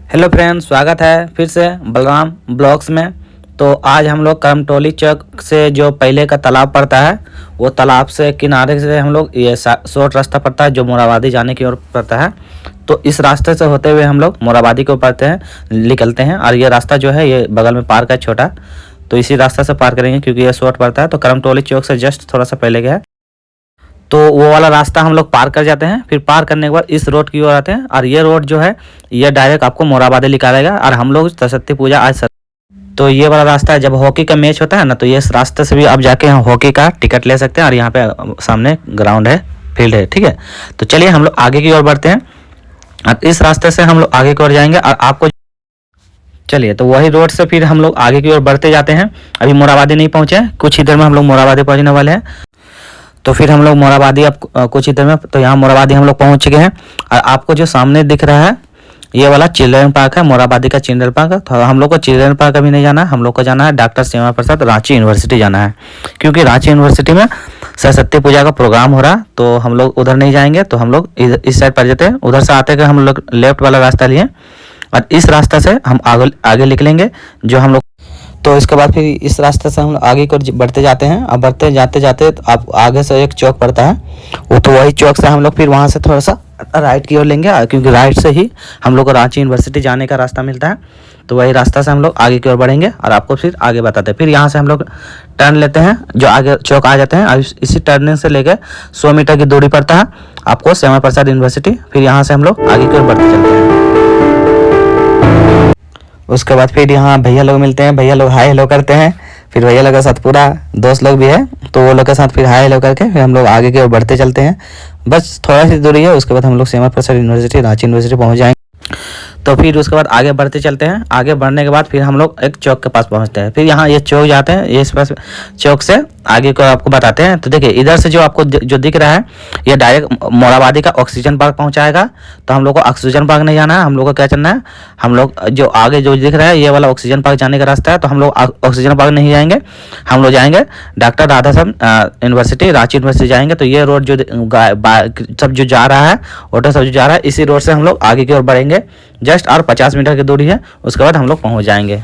Hello friends, स्वागत है फिर से बलराम ब्लॉग्स में। तो आज हम लोग करमटोली चौक से जो पहले का तालाब पड़ता है वो तालाब से किनारे से हम लोग ये शॉर्ट रास्ता पड़ता है जो मोराबादी जाने की ओर पड़ता है। तो इस रास्ते से होते हुए हम लोग मोराबादी को पड़ते हैं निकलते हैं। और ये रास्ता जो है ये बगल में पार्क है छोटा, तो इसी रास्ते से पार करेंगे क्योंकि ये शॉर्ट पड़ता है। तो करमटोली चौक से जस्ट थोड़ा सा पहले गया है तो वो वाला रास्ता हम लोग पार कर जाते हैं। फिर पार करने के बाद इस रोड की ओर आते हैं और ये रोड जो है ये डायरेक्ट आपको मोराबादी निकालेगा। और हम लोग सरस्वती पूजा आज तो ये वाला रास्ता है, जब हॉकी का मैच होता है ना तो ये इस रास्ते से भी आप जाके हॉकी का टिकट ले सकते हैं। और यहाँ पे सामने ग्राउंड है, फील्ड है, ठीक है। तो चलिए हम लोग आगे की ओर बढ़ते हैं और इस रास्ते से हम लोग आगे की ओर जाएंगे। और आपको चलिए तो वही रोड से फिर हम लोग आगे की ओर बढ़ते जाते हैं। अभी मोराबादी नहीं पहुंचे, कुछ ही देर में हम लोग मोराबादी पहुंचने वाले हैं। तो फिर हम लोग मोराबादी अब कुछ ही देर में, तो यहाँ मोराबादी हम लोग पहुंच चुके हैं। और आपको जो सामने दिख रहा है ये वाला चिल्ड्रन पार्क है, मोराबादी का चिल्ड्रन पार्क है। तो हम लोग को चिल्ड्रन पार्क अभी नहीं जाना है, हम लोग को जाना है डॉक्टर श्यामा प्रसाद रांची यूनिवर्सिटी जाना है। क्योंकि रांची यूनिवर्सिटी में सरस्वती पूजा का प्रोग्राम हो रहा, तो हम लोग उधर नहीं जाएंगे। तो हम लोग इस साइड पर जाते हैं। उधर से आते हैं हम लोग लेफ्ट वाला रास्ता लिए और इस रास्ते से हम आगे निकलेंगे जो हम लोग। तो इसके बाद फिर इस रास्ते से हम आगे को बढ़ते जाते हैं। अब बढ़ते जाते जाते तो आप आगे से एक चौक पड़ता है वो, तो वही चौक से हम लोग फिर वहाँ से थोड़ा सा राइट की ओर लेंगे क्योंकि राइट से ही हम लोग को रांची यूनिवर्सिटी जाने का रास्ता मिलता है। तो वही रास्ता से हम लोग आगे की ओर बढ़ेंगे और आपको फिर आगे बताते हैं। फिर यहाँ से हम लोग टर्न लेते हैं जो आगे चौक आ जाते हैं। और इसी टर्निंग से लेकर 100 मीटर की दूरी पड़ता है आपको श्यामा प्रसाद यूनिवर्सिटी। फिर यहाँ से हम लोग आगे की ओर बढ़ते चलते हैं। उसके बाद फिर यहाँ भैया लोग मिलते हैं, भैया लोग हाय हेलो करते हैं। फिर भैया लोग के साथ पूरा दोस्त लोग भी है, तो वो लोग के साथ फिर हाय हेलो करके फिर हम लोग आगे की ओर बढ़ते चलते हैं। बस थोड़ा सी दूरी है, उसके बाद हम लोग श्यामा प्रसाद यूनिवर्सिटी रांची यूनिवर्सिटी पहुँच जाएंगे। तो फिर उसके बाद आगे बढ़ते चलते हैं। आगे बढ़ने के बाद फिर हम लोग एक चौक के पास पहुंचते हैं। फिर यहाँ ये चौक जाते हैं, ये इस पास चौक से आगे को आपको बताते हैं। तो देखिए इधर से जो आपको जो दिख रहा है ये डायरेक्ट मोराबादी का ऑक्सीजन पार्क पहुंचाएगा। तो हम लोग को ऑक्सीजन पार्क नहीं जाना है, हम लोग को क्या चलना है, हम लोग जो आगे जो दिख रहा है ये वाला ऑक्सीजन पार्क जाने का रास्ता है। तो हम लोग ऑक्सीजन पार्क नहीं जाएंगे, हम लोग जाएंगे डॉक्टर राधासाहेब यूनिवर्सिटी रांची यूनिवर्सिटी जाएंगे। तो ये रोड जो सब जो जा रहा है ऑटो सब जो जा रहा है इसी रोड से हम लोग आगे की ओर बढ़ेंगे। जस्ट और 50 मीटर की दूरी है, उसके बाद हम लोग पहुंच जाएंगे।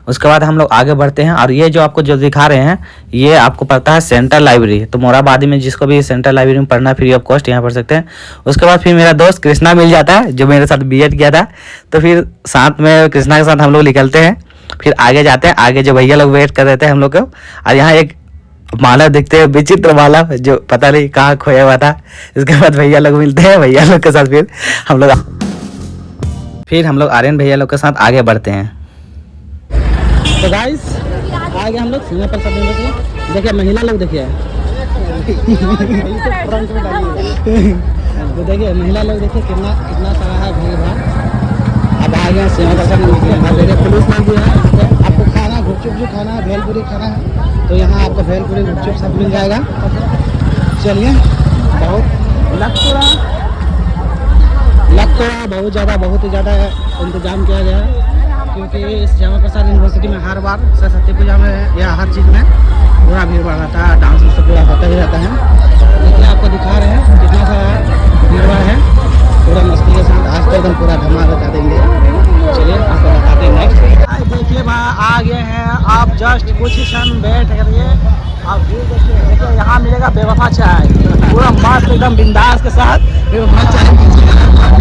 उसके बाद हम लोग आगे बढ़ते हैं और ये जो आपको जो दिखा रहे हैं ये आपको पड़ता है सेंट्रल लाइब्रेरी। तो मोराबादी में जिसको भी सेंट्रल लाइब्रेरी में पढ़ना है फ्री ऑफ कॉस्ट यहाँ पढ़ सकते हैं। उसके बाद फिर मेरा दोस्त कृष्णा मिल जाता है जो मेरे साथ बीएड किया था। तो फिर साथ में कृष्णा के साथ हम लोग निकलते हैं, फिर आगे जाते हैं। आगे जो भैया लोग वेट कर रहे थे हम लोग को, और यहाँ एक माला दिखते हैं, विचित्र माला जो पता नहीं कहाँ खोया हुआ था। इसके बाद भैया लोग मिलते हैं, भैया लोग के साथ फिर हम लोग आर्यन भैया लोग के साथ आगे बढ़ते हैं। तो गाइस आगे हम लोग श्यामा प्रसाद यूनिवर्सिटी, देखिए महिला लोग देखिए तो देखिए महिला लोग देखिए कितना सारा है भीड़ भाड़। अब आ गए श्यामा प्रसाद यूनिवर्सिटी, पुलिस लोग भी है। आपको खाना गुपचुप जो खाना है, भेलपुरी खाना है तो यहाँ आपको भेलपुरी गुपचुप सब मिल जाएगा। चलिए बहुत बहुत ही ज़्यादा इंतजाम किया गया है क्योंकि इस श्यामा प्रसाद यूनिवर्सिटी में हर बार सरस्वती पूजा में या हर चीज़ में पूरा भीड़ भाड़ रहता है, डांस सब पूरा होता ही रहता है। देखिए आपको दिखा रहे हैं कितना सा भीड़ भाड़ है, पूरा मस्ती के साथ आज तो एकदम पूरा धमाल बता देंगे। चलिए आपको बताते हैं नेक्स्ट। देखिए भाई आ गए हैं आप, जस्ट कुछ ही क्षण बैठ करिए आप व्यू देखिए। यहाँ मिलेगा बेवफा चाय, पूरा मस्त एकदम बिंदास के साथ बेवफा चाय।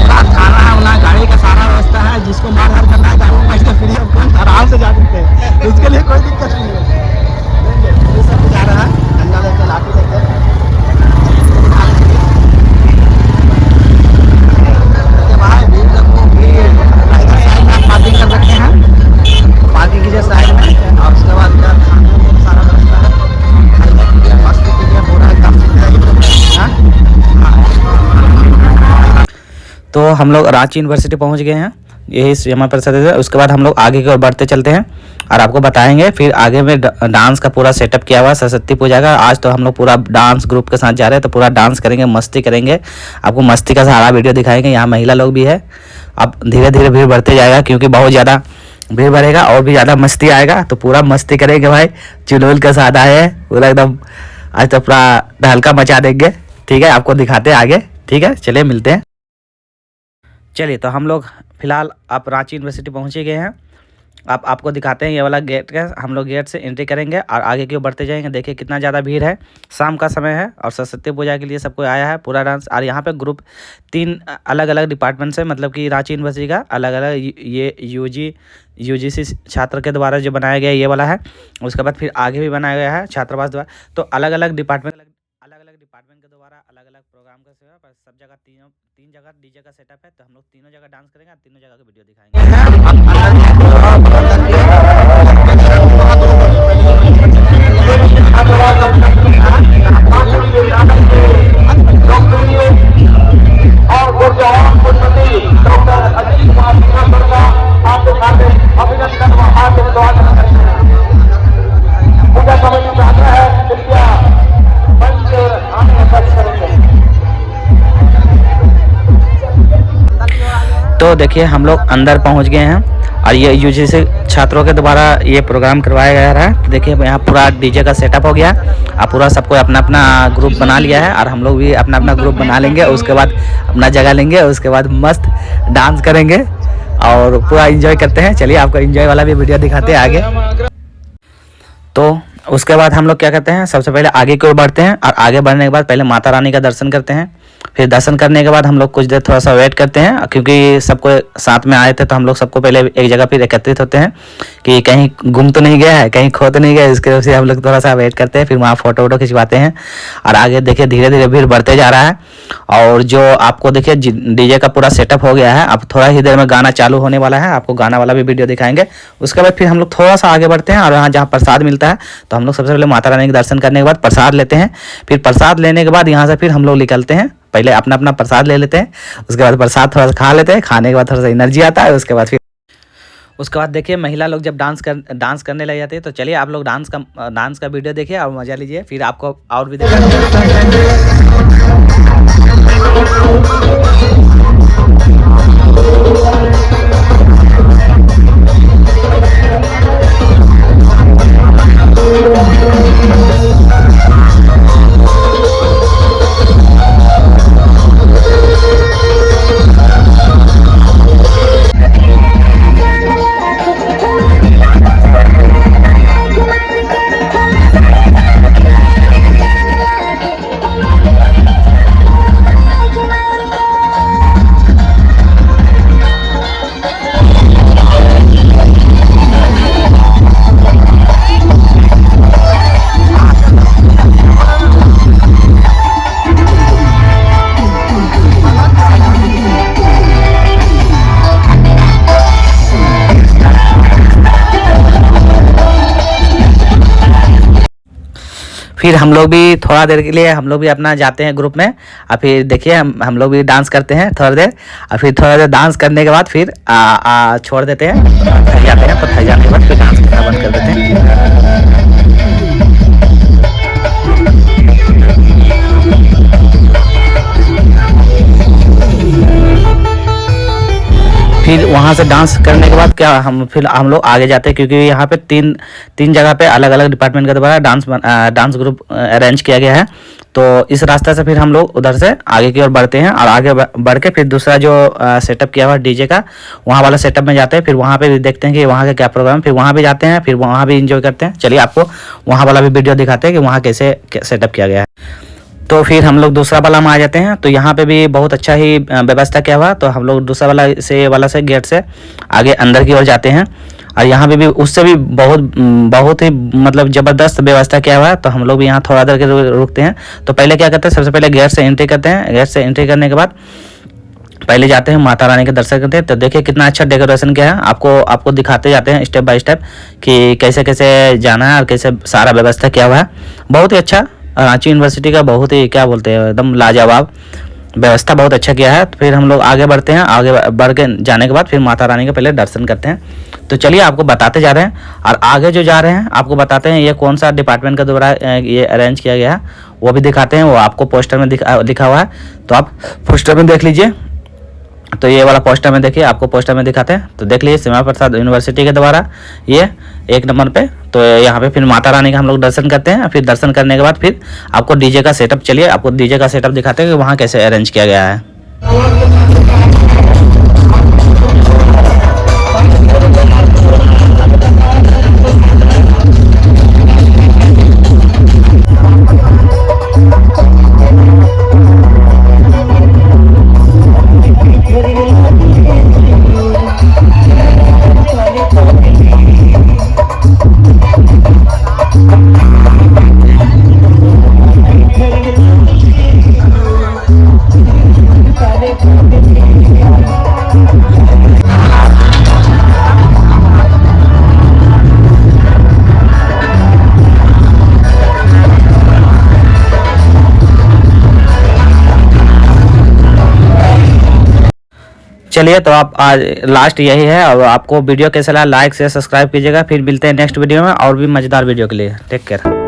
खाना वाना गाड़ी का सारा व्यवस्था है, जिसको मार हार करना है गाड़ी में फ्री ऑफ कॉस्ट आराम से जा सकते हैं, उसके लिए कोई दिक्कत नहीं है। ये सब जा रहा है ठंडा लेकर लाठी लेकर भाई भीड़ देखो, साइड में पार्किंग कर रखे हैं, पार्किंग कीजिए साइड में। और उसके बाद खाने में सारा व्यवस्था है, मस्त कीजिए पूरा एकदम। तो हम लोग रांची यूनिवर्सिटी पहुंच गए हैं, यही श्यामा प्रसाद है। उसके बाद हम लोग आगे की ओर बढ़ते चलते हैं और आपको बताएंगे। फिर आगे में डांस का पूरा सेटअप किया हुआ है सरस्वती पूजा का। आज तो हम लोग पूरा डांस ग्रुप के साथ जा रहे हैं, तो पूरा डांस करेंगे, मस्ती करेंगे, आपको मस्ती का सारा वीडियो दिखाएंगे। यहाँ महिला लोग भी है। अब धीरे धीरे भीड़ बढ़ते जाएगा क्योंकि बहुत ज़्यादा भीड़ बढ़ेगा और भी ज़्यादा मस्ती आएगा। तो पूरा मस्ती करेंगे भाई, चुलबुल के साथ आए हैं पूरा एकदम। आज तो पूरा हल्का मचा देंगे, ठीक है। आपको दिखाते हैं आगे, ठीक है। चलिए मिलते हैं। चलिए, तो हम लोग फिलहाल आप रांची यूनिवर्सिटी पहुँचे गए हैं। आप आपको दिखाते हैं ये वाला गेट का। हम लोग गेट से एंट्री करेंगे और आगे की ओर बढ़ते जाएंगे। देखिए कितना ज़्यादा भीड़ है, शाम का समय है और सरस्वती पूजा के लिए सब कोई आया है पूरा डांस। और यहाँ पे ग्रुप 3 अलग अलग डिपार्टमेंट से, मतलब कि रांची यूनिवर्सिटी का अलग अलग ये यूजीसी छात्र के द्वारा जो बनाया गया ये वाला है। उसके बाद फिर आगे भी बनाया गया है छात्रावास द्वारा। तो अलग अलग डिपार्टमेंट के द्वारा अलग अलग प्रोग्राम का सेवा पर सब जगह तीन जगह डीजे का सेटअप है। तो हम लोग तीनों जगह डांस करेंगे और तीनों जगह का वीडियो दिखाएंगे। तो देखिए हम लोग अंदर पहुंच गए हैं और ये यूजीसी छात्रों के द्वारा ये प्रोग्राम करवाया गया है। तो देखिए यहाँ पूरा डीजे का सेटअप हो गया और पूरा सबको अपना अपना ग्रुप बना लिया है और हम लोग भी अपना अपना ग्रुप बना लेंगे। उसके बाद अपना जगह लेंगे, उसके बाद मस्त डांस करेंगे और पूरा एंजॉय करते हैं। चलिए आपको एंजॉय वाला भी वीडियो दिखाते हैं आगे। तो उसके बाद हम लोग क्या करते हैं, सबसे पहले आगे की ओर बढ़ते हैं और आगे बढ़ने के बाद पहले माता रानी का दर्शन करते हैं। फिर दर्शन करने के बाद हम लोग कुछ देर थोड़ा सा वेट करते हैं, क्योंकि सबको साथ में आए थे तो हम लोग सबको पहले एक जगह फिर एकत्रित होते हैं कि कहीं गुम तो नहीं गया है, कहीं खो तो नहीं गया। इसके वजह से हम लोग थोड़ा सा वेट करते हैं, फिर वहाँ फोटो वोटो खिंचवाते हैं। और आगे देखिए धीरे धीरे भीड़ बढ़ते जा रहा है। और जो आपको देखिए डीजे का पूरा सेटअप हो गया है। अब थोड़ा ही देर में गाना चालू होने वाला है, आपको गाना वाला भी वीडियो दिखाएंगे। उसके बाद फिर हम लोग थोड़ा सा आगे बढ़ते हैं और यहाँ जहाँ प्रसाद मिलता है तो हम लोग सबसे पहले माता रानी के दर्शन करने के बाद प्रसाद लेते हैं। फिर प्रसाद लेने के बाद यहाँ से फिर हम लोग निकलते हैं। पहले अपना अपना प्रसाद ले लेते हैं, उसके बाद प्रसाद थोड़ा सा खा लेते हैं। खाने के बाद थोड़ा सा एनर्जी आता है। उसके बाद देखिए महिला लोग जब डांस करने लग जाते हैं। तो चलिए आप लोग डांस का वीडियो देखिए और मजा लीजिए, फिर आपको और भी फिर हम लोग भी थोड़ा देर के लिए हम लोग भी अपना जाते हैं ग्रुप में। और फिर देखिए हम लोग भी डांस करते हैं थोड़ा देर। और फिर थोड़ा देर डांस करने के बाद फिर छोड़ देते हैं, थक जाते हैं। तो थक जाने के बाद फिर डांस करना बंद कर देते हैं। फिर वहाँ से डांस करने के बाद क्या फिर हम लोग आगे जाते हैं, क्योंकि यहाँ पे तीन जगह पे अलग अलग डिपार्टमेंट के द्वारा डांस ग्रुप अरेंज किया गया है। तो इस रास्ते से फिर हम लोग उधर से आगे की ओर बढ़ते हैं और आगे बढ़ के फिर दूसरा जो सेटअप किया हुआ डीजे का वहाँ वाला सेटअप में जाते हैं। फिर वहाँ पे भी देखते हैं कि वहाँ का क्या प्रोग्राम, फिर वहाँ भी जाते हैं, फिर वहाँ भी इंजॉय करते हैं। चलिए आपको वहाँ वाला भी वीडियो दिखाते हैं कि वहाँ कैसे सेटअप किया गया है। तो फिर हम लोग दूसरा वाला में आ जाते हैं। तो यहाँ पे भी बहुत अच्छा ही व्यवस्था किया हुआ। तो हम लोग दूसरा वाला से गेट से आगे अंदर की ओर जाते हैं और यहाँ पे भी उससे भी बहुत ही मतलब ज़बरदस्त व्यवस्था किया हुआ है। तो हम लोग भी यहाँ थोड़ा देर के रुकते हैं। तो पहले क्या करते हैं, सबसे पहले गेट से एंट्री करते हैं। गेट से एंट्री करने के बाद पहले जाते हैं माता रानी के दर्शन करते हैं। तो देखिए कितना अच्छा डेकोरेशन किया है। आपको दिखाते जाते हैं स्टेप बाय स्टेप कि कैसे कैसे जाना है और कैसे सारा व्यवस्था किया हुआ है। बहुत ही अच्छा रांची यूनिवर्सिटी का बहुत ही क्या बोलते हैं एकदम लाजवाब व्यवस्था, बहुत अच्छा किया है। तो फिर हम लोग आगे बढ़ते हैं। आगे बढ़ के जाने के बाद फिर माता रानी के पहले दर्शन करते हैं। तो चलिए आपको बताते जा रहे हैं और आगे जो जा रहे हैं आपको बताते हैं ये कौन सा डिपार्टमेंट के द्वारा ये अरेंज किया गया है वो भी दिखाते हैं। वो आपको पोस्टर में लिखा हुआ है, तो आप पोस्टर में देख लीजिए। तो ये वाला पोस्टर में देखिए, आपको पोस्टर में दिखाते हैं। तो देख लीजिए श्यामा प्रसाद यूनिवर्सिटी के द्वारा ये 1 नंबर पे। तो यहाँ पे फिर माता रानी का हम लोग दर्शन करते हैं। फिर दर्शन करने के बाद फिर आपको डीजे का सेटअप, चलिए आपको डीजे का सेटअप दिखाते हैं कि वहाँ कैसे अरेंज किया गया है। चलिए, तो आप आज लास्ट यही है, और आपको वीडियो कैसा लगा लाइक से सब्सक्राइब कीजिएगा। फिर मिलते हैं नेक्स्ट वीडियो में और भी मज़ेदार वीडियो के लिए। Take care.